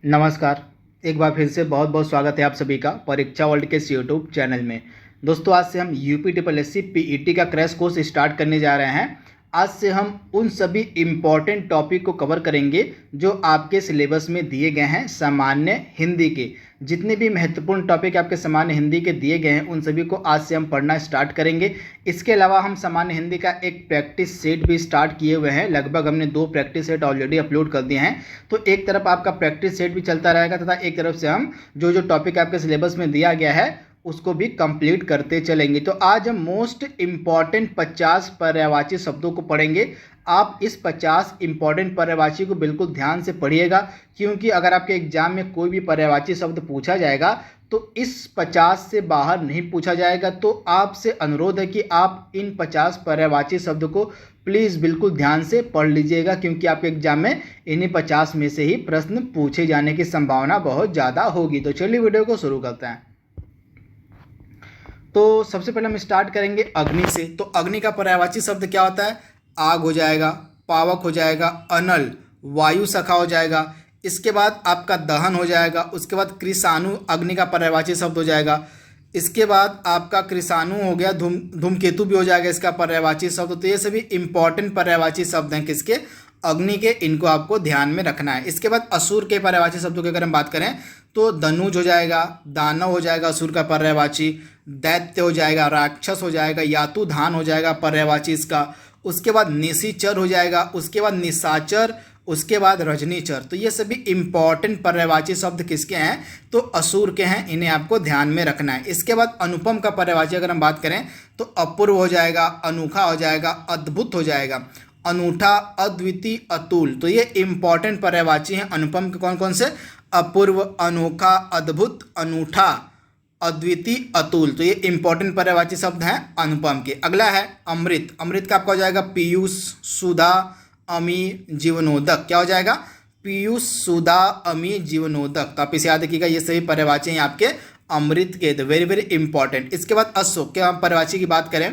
नमस्कार। एक बार फिर से बहुत बहुत स्वागत है आप सभी का परीक्षा वर्ल्ड के इस यूट्यूब चैनल में। दोस्तों, आज से हम UP triple S C PET का क्रैश कोर्स स्टार्ट करने जा रहे हैं। आज से हम उन सभी इम्पॉर्टेंट टॉपिक को कवर करेंगे जो आपके सिलेबस में दिए गए हैं। सामान्य हिंदी के जितने भी महत्वपूर्ण टॉपिक आपके सामान्य हिंदी के दिए गए हैं उन सभी को आज से हम पढ़ना स्टार्ट करेंगे। इसके अलावा हम सामान्य हिंदी का एक प्रैक्टिस सेट भी स्टार्ट किए हुए हैं। लगभग हमने 2 प्रैक्टिस सेट ऑलरेडी अपलोड कर दिए हैं। तो एक तरफ आपका प्रैक्टिस सेट भी चलता रहेगा तथा एक तरफ से हम जो टॉपिक आपके सिलेबस में दिया गया है उसको भी कंप्लीट करते चलेंगे। तो आज हम मोस्ट इम्पॉर्टेंट 50 पर्यायवाची शब्दों को पढ़ेंगे। आप इस 50 इम्पॉर्टेंट पर्यायवाची को बिल्कुल ध्यान से पढ़िएगा, क्योंकि अगर आपके एग्जाम में कोई भी पर्यायवाची शब्द पूछा जाएगा तो इस 50 से बाहर नहीं पूछा जाएगा। तो आपसे अनुरोध है कि आप इन 50 पर्यायवाची शब्द को प्लीज़ बिल्कुल ध्यान से पढ़ लीजिएगा, क्योंकि आपके एग्जाम में इन्हीं 50 में से ही प्रश्न पूछे जाने की संभावना बहुत ज़्यादा होगी। तो चलिए वीडियो को शुरू करते हैं। तो सबसे पहले हम स्टार्ट करेंगे अग्नि से। तो अग्नि का पर्यायवाची शब्द क्या होता है? आग हो जाएगा, पावक हो जाएगा, अनल, वायु सखा हो जाएगा। इसके बाद आपका दहन हो जाएगा। उसके बाद कृषाणु अग्नि का पर्यायवाची शब्द हो जाएगा। इसके बाद आपका कृषाणु हो गया, धूमकेतु भी हो जाएगा इसका पर्यायवाची शब्द। तो ये सभी इंपॉर्टेंट पर्यायवाची शब्द हैं किसके? अग्नि के। इनको आपको ध्यान में रखना है। इसके बाद असुर के पर्यायवाची शब्दों की अगर हम बात करें तो धनुज हो जाएगा, दानव हो जाएगा असुर का पर्यायवाची, दैत्य हो जाएगा, राक्षस हो जाएगा, यातुधान हो जाएगा पर्यायवाची इसका। उसके बाद निशिचर हो जाएगा, उसके बाद निशाचर, उसके बाद रजनीचर। तो ये सभी इंपॉर्टेंट पर्यायवाची शब्द किसके हैं? तो असुर के हैं। इन्हें आपको ध्यान में रखना है। इसके बाद अनुपम का पर्यायवाची अगर हम बात करें तो अपूर्व हो जाएगा, अनोखा हो जाएगा, अद्भुत हो जाएगा, अनूठा, अद्वितीय, अतुल। तो ये इंपॉर्टेंट पर्यायवाची हैं अनुपम के। कौन कौन से? अपूर्व, अनोखा, अद्भुत, अनूठा, अद्वितीय, अतुल। तो ये इंपॉर्टेंट पर्यायवाची शब्द हैं अनुपम के। अगला है अमृत। अमृत का आपका हो जाएगा पीयूष, सुधा, अमी, जीवनोदक। क्या हो जाएगा? पीयूष, सुधा, अमी, जीवनोदक। तो आप इसे याद रखिएगा, ये सभी पर्यायवाची हैं आपके अमृत के। तो वेरी वेरी इंपॉर्टेंट। इसके बाद अश्व के हम पर्यायवाची की बात करें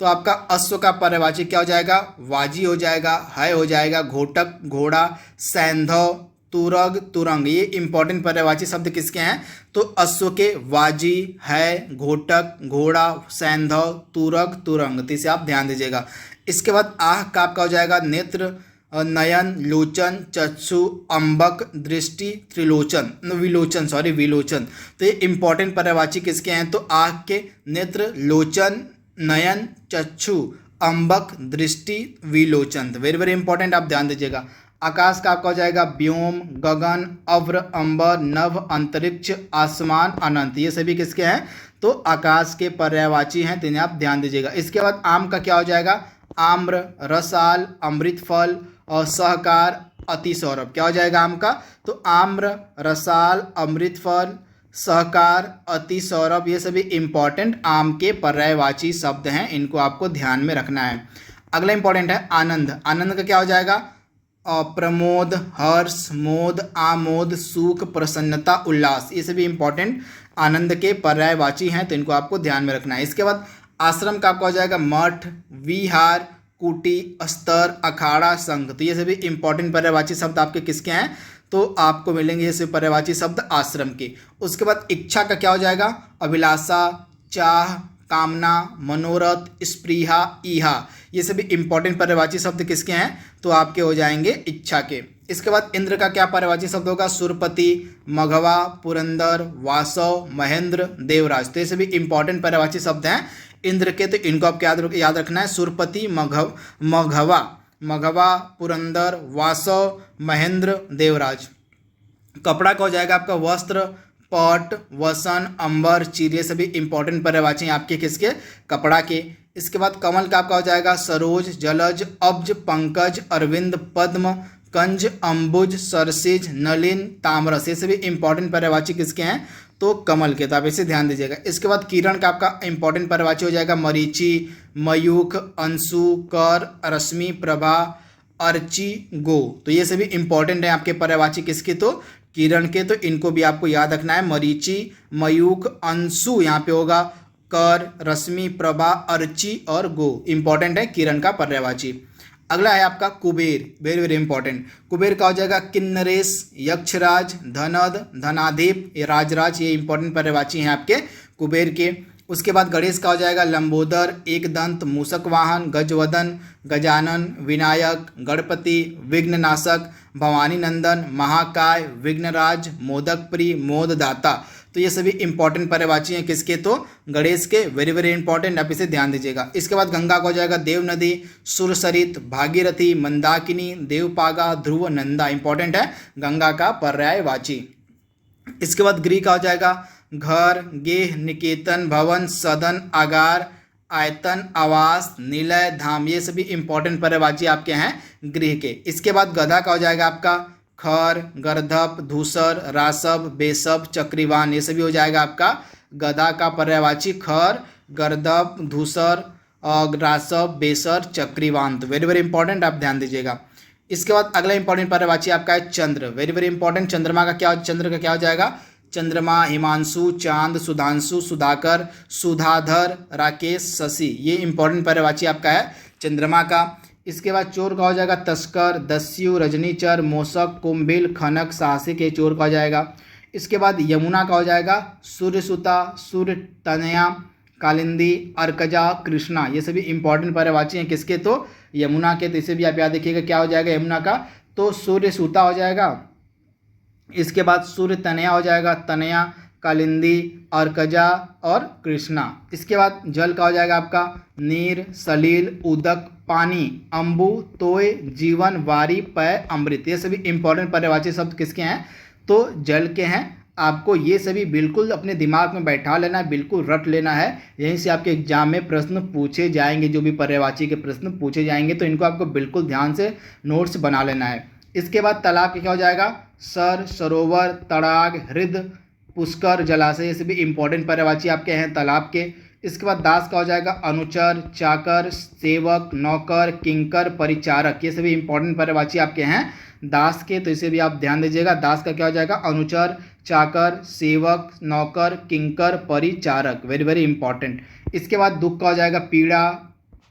तो आपका अश्व का पर्यायवाची क्या हो जाएगा? वाजी हो जाएगा, है हो जाएगा, घोटक, घोड़ा, सैंधव, तुरग, तुरंग। ये इंपॉर्टेंट पर्यायवाची शब्द किसके हैं? तो अश्व के। वाजी, है, घोटक, घोड़ा, सैंधव, तुरग, तुरंग। तो इसे आप ध्यान दीजिएगा। इसके बाद आह का आपका हो जाएगा नेत्र, नयन, लोचन, चक्षु, अंबक, दृष्टि, त्रिलोचन, विलोचन। तो ये इंपॉर्टेंट पर्यायवाची किसके हैं? तो आह के, नेत्र, लोचन, नयन, चक्षु, अंबक, दृष्टि, विलोचन। वेरी वेरी इंपॉर्टेंट, आप ध्यान दीजिएगा। आकाश का आपका हो जाएगा व्योम, गगन, अव्र, अंबर, नभ, अंतरिक्ष, आसमान, अनंत। ये सभी किसके हैं? तो आकाश के पर्यायवाची हैं। तो इन्हें आप ध्यान दीजिएगा। इसके बाद आम का क्या हो जाएगा? आम्र, रसाल, अमृत फल और सहकार, अतिसौरभ। क्या हो जाएगा आम का? तो आम्र, रसाल, अमृत फल, सहकार, अति सौरभ। ये सभी इंपॉर्टेंट आम के पर्यायवाची शब्द हैं। इनको आपको ध्यान में रखना है। अगला इंपॉर्टेंट है आनंद। आनंद का क्या हो जाएगा? प्रमोद, हर्ष, मोद, आमोद, सुख, प्रसन्नता, उल्लास। ये सभी इंपॉर्टेंट आनंद के पर्यायवाची हैं। तो इनको आपको ध्यान में रखना है। इसके बाद आश्रम का आपका हो जाएगा मठ, विहार, कुटी, स्तर, अखाड़ा, संघ। तो ये सभी इंपॉर्टेंट पर्यायवाची शब्द आपके किसके हैं? तो आपको मिलेंगे ये सभी पर्यायवाची शब्द आश्रम के। उसके बाद इच्छा का क्या हो जाएगा? अभिलाषा, चाह, कामना, मनोरथ, स्पृहा, ईहा। ये सभी इंपॉर्टेंट पर्यायवाची शब्द किसके हैं? तो आपके हो जाएंगे इच्छा के। इसके बाद इंद्र का क्या पर्यायवाची शब्द होगा? सुरपति, मघवा, पुरंदर, वासव, महेंद्र, देवराज। तो ये सभी इंपॉर्टेंट पर्यायवाची शब्द हैं इंद्र के। तो इनको आपको याद रखना है। सुरपति, मघवा, पुरंदर, वासव, महेंद्र, देवराज। कपड़ा का हो जाएगा आपका वस्त्र, पट, वसन, अंबर, चीर। ये सभी इंपॉर्टेंट पर्यायवाची हैं आपके किसके? कपड़ा के। इसके बाद कमल का आपका हो जाएगा सरोज, जलज, अब्ज, पंकज, अरविंद, पद्म, कंज, अंबुज, सरसिज, नलिन, तामरस। ये सभी इंपॉर्टेंट पर्यायवाची किसके हैं? तो कमल के। तो आप इसे ध्यान दीजिएगा। इसके बाद किरण का आपका इंपॉर्टेंट पर्यायवाची हो जाएगा मरीचि, मयूख, अंशु, कर, रश्मि, प्रभा, अर्ची, गो। तो ये सभी इंपॉर्टेंट हैं आपके पर्यायवाची किसके? तो किरण के। तो इनको भी आपको याद रखना है। मरीचि, मयूख, अंशु यहाँ पे होगा, कर, रश्मि, प्रभा, अर्ची और गो। इंपॉर्टेंट है किरण का पर्यायवाची। अगला है आपका Kuber, very very important. Kuber का हो जाएगा किन्नरेश, यक्षराज, धनद, धनाधिप, ये राजराज, ये इंपॉर्टेंट पर्यायवाची हैं आपके कुबेर के। उसके बाद गणेश का हो जाएगा लंबोदर, एकदंत, मूषक वाहन, गजवदन, गजानन, विनायक, गणपति, विघ्ननाशक, भवानी नंदन, महाकाय, विघ्नराज, मोदकप्रिय, मोददाता। तो ये सभी इंपॉर्टेंट पर्यायवाची हैं किसके, तो गणेश के, वेरी वेरी इंपॉर्टेंट, आप इसे ध्यान दीजिएगा। इसके बाद गंगा का हो जाएगा देव नदी, सुरसरित, भागीरथी, मंदाकिनी, देवपागा, ध्रुव, नंदा, इंपॉर्टेंट है गंगा का पर्यायवाची। इसके बाद गृह का हो जाएगा घर, गेह, निकेतन, भवन, सदन, आगार, आयतन, आवास, निलय, धाम, ये सभी इंपॉर्टेंट पर्यायवाची आपके हैं गृह के। इसके बाद गधा का हो जाएगा आपका खर, गर्धप, धूसर, रासव, बेसव, चक्रीवान, ये सभी हो जाएगा आपका गधा का पर्यायवाची खर, गर्धप, धूसर, रासव, बेसर, चक्रीवान। तो वेरी वेरी इंपॉर्टेंट, आप ध्यान दीजिएगा। इसके बाद अगला इंपॉर्टेंट पर्यायवाची आपका है चंद्र, वेरी वेरी इंपॉर्टेंट। चंद्रमा का क्या, चंद्र का क्या हो जाएगा, चंद्रमा, हिमांशु, चांद, सुधांशु, सुधाकर, सुधाधर, राकेश, शशि, ये इंपॉर्टेंट पर्यायवाची आपका है चंद्रमा का। इसके बाद चोर का हो जाएगा तस्कर, दस्यु, रजनीचर, मोसक, कुंभिल, खनक, साहसिक, ये चोर का हो जाएगा। इसके बाद यमुना का हो जाएगा सूर्यसुता, सूर्य तनया, कालिंदी, अर्कजा, कृष्णा, ये सभी इंपॉर्टेंट पर्यायवाची हैं किसके, तो यमुना के। तो इसे भी आप याद रखिएगा क्या हो जाएगा यमुना का, तो सूर्यसुता हो जाएगा। इसके बाद सूर्य तनया हो जाएगा, तनया, कालिंदी, अर्कजा और कृष्णा। इसके बाद जल का हो जाएगा आपका नीर, सलील, उदक, पानी, अम्बु, तोय, जीवन, वारी, पय, अमृत, ये सभी इंपॉर्टेंट पर्यायवाची शब्द किसके हैं, तो जल के हैं। आपको ये सभी बिल्कुल अपने दिमाग में बैठा लेना है, बिल्कुल रट लेना है, यहीं से आपके एग्जाम में प्रश्न पूछे जाएंगे, जो भी पर्यायवाची के प्रश्न पूछे जाएंगे, तो इनको आपको बिल्कुल ध्यान से नोट्स बना लेना है। इसके बाद तालाब क्या हो जाएगा, सर, सरोवर, तड़ाग, हृद, पुष्कर, जलाशय, ये सभी इंपॉर्टेंट पर्यायवाची आपके हैं तालाब के। इसके बाद दास का हो जाएगा अनुचर, चाकर, सेवक, नौकर, किंकर, परिचारक, ये सभी इंपॉर्टेंट पर्यायवाची आपके हैं दास के। तो इसे भी आप ध्यान दीजिएगा, दास का क्या हो जाएगा, अनुचर, चाकर, सेवक, नौकर, किंकर, परिचारक, वेरी वेरी इंपॉर्टेंट। इसके बाद दुख का हो जाएगा पीड़ा,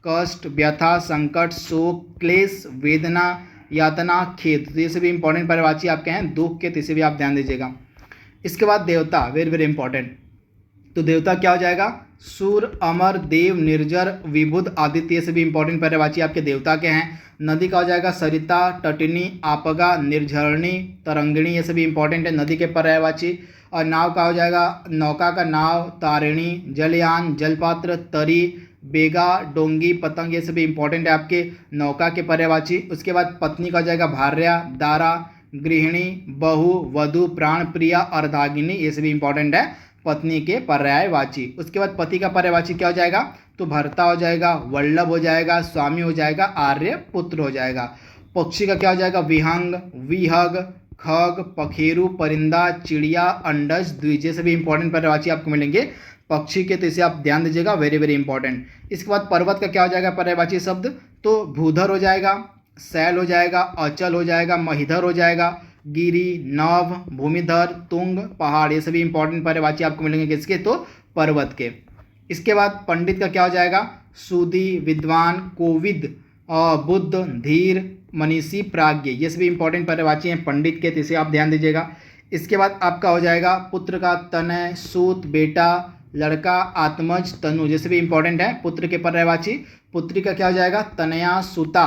कष्ट, व्यथा, संकट, शोक, क्लेश, वेदना, यातना, खेद, तो ये सभी इंपॉर्टेंट पर्यायवाची आपके हैं दुख के, तो इसे भी आप ध्यान दीजिएगा। इसके बाद देवता, वेरी वेरी इंपॉर्टेंट। तो देवता क्या हो जाएगा, सूर, अमर, देव, निर्जर, विबुध, आदित्य, ये सभी इंपॉर्टेंट पर्यायवाची आपके देवता के हैं। नदी का हो जाएगा सरिता, तटिनी, आपगा, निर्झरणी, तरंगिणी, ये सभी इंपॉर्टेंट है नदी के पर्यायवाची। और नाव का हो जाएगा, नौका का नाव, तारिणी, जलयान, जलपात्र, तरी, बेगा, डोंगी, पतंग, ये सभी इंपॉर्टेंट है आपके नौका के पर्यायवाची। उसके बाद पत्नी का हो जाएगा भार्या, दारा, गृहिणी, बहू, वधु, प्राण प्रिया, अर्धांगिनी, ये सभी इंपॉर्टेंट है पत्नी के पर्यायवाची। उसके बाद पति का पर्यायवाची क्या हो जाएगा, तो भर्ता हो जाएगा, वल्लभ हो जाएगा, स्वामी हो जाएगा, आर्य, पुत्र हो जाएगा। पक्षी का क्या हो जाएगा, विहंग, विहग, खग, पखेरु, परिंदा, चिड़िया, अंडज, द्विज, ये सभी इंपॉर्टेंट पर्यायवाची आपको मिलेंगे पक्षी के, तो इसे आप ध्यान दीजिएगा, वेरी वेरी इंपॉर्टेंट। इसके बाद पर्वत का क्या हो जाएगा पर्यायवाची शब्द, तो भूधर हो जाएगा, शैल हो जाएगा, अचल हो जाएगा, महिधर हो जाएगा, गिरी, नभ, भूमिधर, तुंग, पहाड़, ये सभी इंपॉर्टेंट पर्यायवाची आपको मिलेंगे किसके, तो पर्वत के। इसके बाद पंडित का क्या हो जाएगा, सूदी, विद्वान, कोविद, बुद्ध, धीर, मनीषी, प्राज्ञ, ये सभी इंपॉर्टेंट पर्यायवाची हैं पंडित के, तो इसे आप ध्यान दीजिएगा। इसके बाद आपका हो जाएगा पुत्र का तनय, सूत, बेटा, लड़का, आत्मज, तनु, जैसे भी इंपॉर्टेंट है पुत्र के पर्यायवाची। पुत्री का क्या हो जाएगा, तनया, सुता,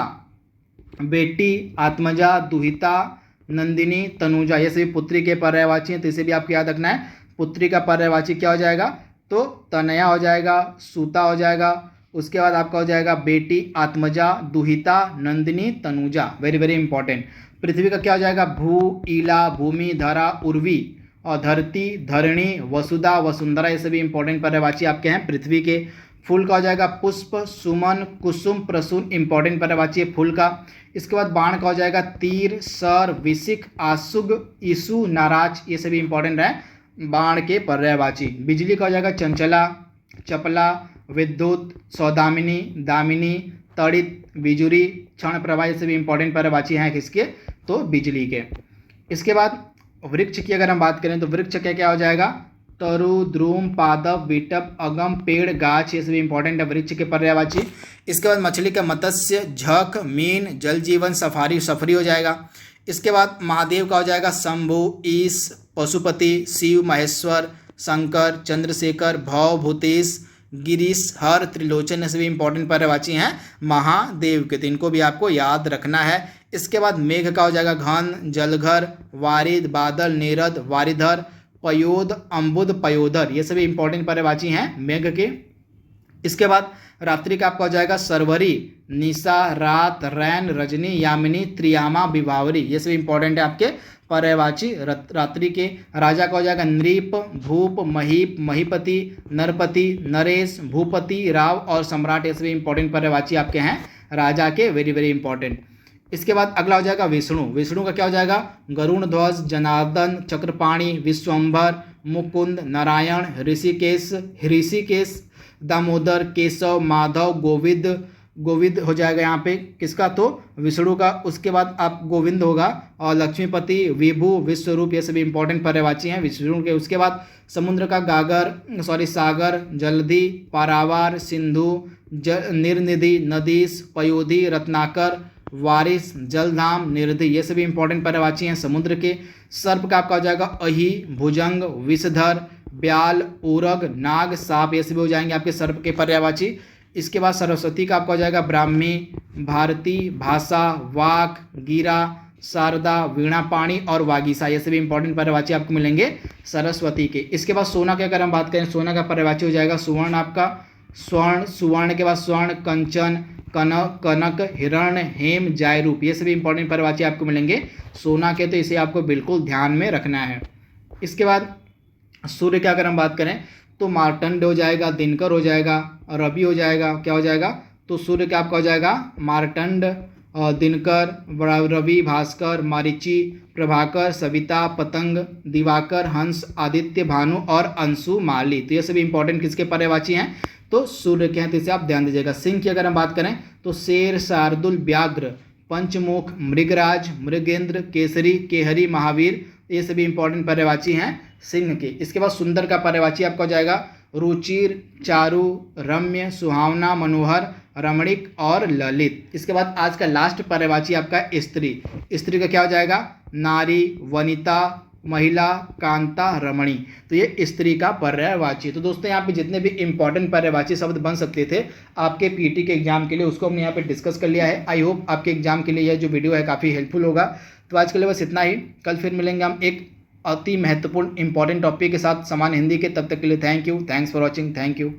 बेटी, आत्मजा, दुहिता, नंदिनी, तनुजा, ये सभी पुत्री के पर्यायवाची हैं, तो इसे भी आपको याद रखना है। पुत्री का पर्यायवाची क्या हो जाएगा, तो तनया हो जाएगा, सूता हो जाएगा, उसके बाद आपका हो जाएगा बेटी, आत्मजा, दुहिता, नंदिनी, तनुजा, वेरी वेरी इंपॉर्टेंट। पृथ्वी का क्या हो जाएगा, भू, ईला, भूमि, धरा, उर्वी, और धरती, धरणी, वसुधा, वसुंधरा, ये सभी इंपॉर्टेंट पर्यायवाची आपके हैं पृथ्वी के। फूल का हो जाएगा पुष्प, सुमन, कुसुम, प्रसून, इंपॉर्टेंट पर्यायवाची है फूल का। इसके बाद बाण का हो जाएगा तीर, सर, विशिख, आशुग, ईसु, नाराज, ये सभी इंपॉर्टेंट है बाण के पर्यायवाची। बिजली का हो जाएगा चंचला, चपला, विद्युत, सौदामिनी, दामिनी, तड़ित, बिजुरी, क्षण प्रभा, ये सभी इंपॉर्टेंट पर्यायवाची हैं किसके, तो बिजली के। इसके बाद वृक्ष की अगर हम बात करें तो वृक्ष क्या क्या हो जाएगा, तरु, द्रुम, पादप, विटप, अगम, पेड़, गाछ, ये सभी इंपॉर्टेंट है वृक्ष के पर्यायवाची। इसके बाद मछली का मत्स्य झक, मीन, जल जीवन, सफारी सफरी हो जाएगा। इसके बाद महादेव का हो जाएगा शंभु, ईश, पशुपति, शिव, महेश्वर, शंकर, चंद्रशेखर, भव, भूतेश, गिरीश, हर, त्रिलोचन, ये सभी इंपॉर्टेंट पर्यायवाची हैं महादेव के, तो इनको भी आपको याद रखना है। इसके बाद मेघ का हो जाएगा घन, जलघर, वारिद, बादल, नीरद, वारिधर, पयोद, अम्बुद, पयोधर, ये सभी इंपॉर्टेंट पर्यायवाची हैं मेघ के। इसके बाद रात्रि का आपका हो जाएगा सरवरी, निशा, रात, रैन, रजनी, यामिनी, त्रियामा, विभावरी, ये सभी इंपॉर्टेंट है आपके पर्यायवाची रात्रि के। राजा का हो जाएगा नृप, भूप, महीप, महीपति, नरपति, नरेश, भूपति, राव और सम्राट, ये सभी इंपॉर्टेंट पर्यायवाची आपके हैं राजा के, वेरी वेरी इंपॉर्टेंट। इसके बाद अगला हो जाएगा विष्णु। विष्णु का क्या हो जाएगा गरुण ध्वज, जनार्दन, चक्रपाणी, विश्वम्भर, मुकुंद, नारायण, ऋषिकेश, दामोदर, केशव, माधव, गोविंद हो जाएगा यहाँ पे किसका, तो विष्णु का। उसके बाद आप गोविंद होगा और लक्ष्मीपति, विभु, विश्वरूप, ये सभी इंपॉर्टेंट पर्यायवाची हैं विष्णु के। उसके बाद समुद्र का सागर, जलधि, पारावार, सिंधु, निर्निधि, नदीश, पयोधि, रत्नाकर, वारिस, जलधाम, निर्धि, ये सभी इंपॉर्टेंट पर्यायवाची हैं समुद्र के। सर्प का आपका हो जाएगा अहि, भुजंग, विषधर, ब्याल, ऊरग, नाग, सांप, ये सभी हो जाएंगे आपके सर्प के पर्यायवाची। इसके बाद सरस्वती का आपका हो जाएगा ब्राह्मी, भारती, भाषा, वाक, गिरा, शारदा, वीणापाणी और वागीसा, ये सभी इंपॉर्टेंट पर्यायवाची आपको मिलेंगे सरस्वती के। इसके बाद सोना की अगर हम बात करें, सोना का पर्यायवाची हो जाएगा सुवर्ण आपका, सुवर्ण के बाद स्वर्ण, कंचन, कनक, हिरण्य, हेम, जायरूप, ये सभी इंपॉर्टेंट पर्यायवाची आपको मिलेंगे सोना के, तो इसे आपको बिल्कुल ध्यान में रखना है। इसके बाद सूर्य की अगर हम बात करें तो मार्तंड हो जाएगा, दिनकर हो जाएगा, रवि हो जाएगा, क्या हो जाएगा, तो सूर्य का आपका हो जाएगा मार्तंड, दिनकर, रवि, भास्कर, मारीची, प्रभाकर, सविता, पतंग, दिवाकर, हंस, आदित्य, भानु और अंशु माली, तो ये सभी इंपॉर्टेंट किसके पर्यायवाची हैं, तो सूर्य के हैं, तो इसे आप ध्यान दीजिएगा। सिंह की अगर हम बात करें तो शेर, शार्दुल, व्याघ्र, पंचमुख, मृगराज, मृगेंद्र, केसरी, केहरी, महावीर, ये सभी इंपॉर्टेंट पर्यायवाची हैं सिंह के। इसके बाद सुंदर का पर्यायवाची आपका हो जाएगा रुचिर, चारु, रम्य, सुहावना, मनोहर, रमणीक और ललित। इसके बाद आज का लास्ट पर्यायवाची आपका स्त्री। स्त्री का क्या हो जाएगा नारी, वनिता, महिला, कांता, रमणी, तो ये स्त्री का पर्यायवाची। तो दोस्तों यहाँ पे जितने भी इंपॉर्टेंट पर्यायवाची शब्द बन सकते थे आपके पीटी के एग्जाम के लिए उसको हमने यहाँ पे डिस्कस कर लिया है। आई होप आपके एग्जाम के लिए यह जो वीडियो है काफ़ी हेल्पफुल होगा। तो आज के लिए बस इतना ही, कल फिर मिलेंगे हम एक अति महत्वपूर्ण इंपॉर्टेंट टॉपिक के साथ समान हिंदी के। तब तक के लिए thank you, thanks for watching, thank you.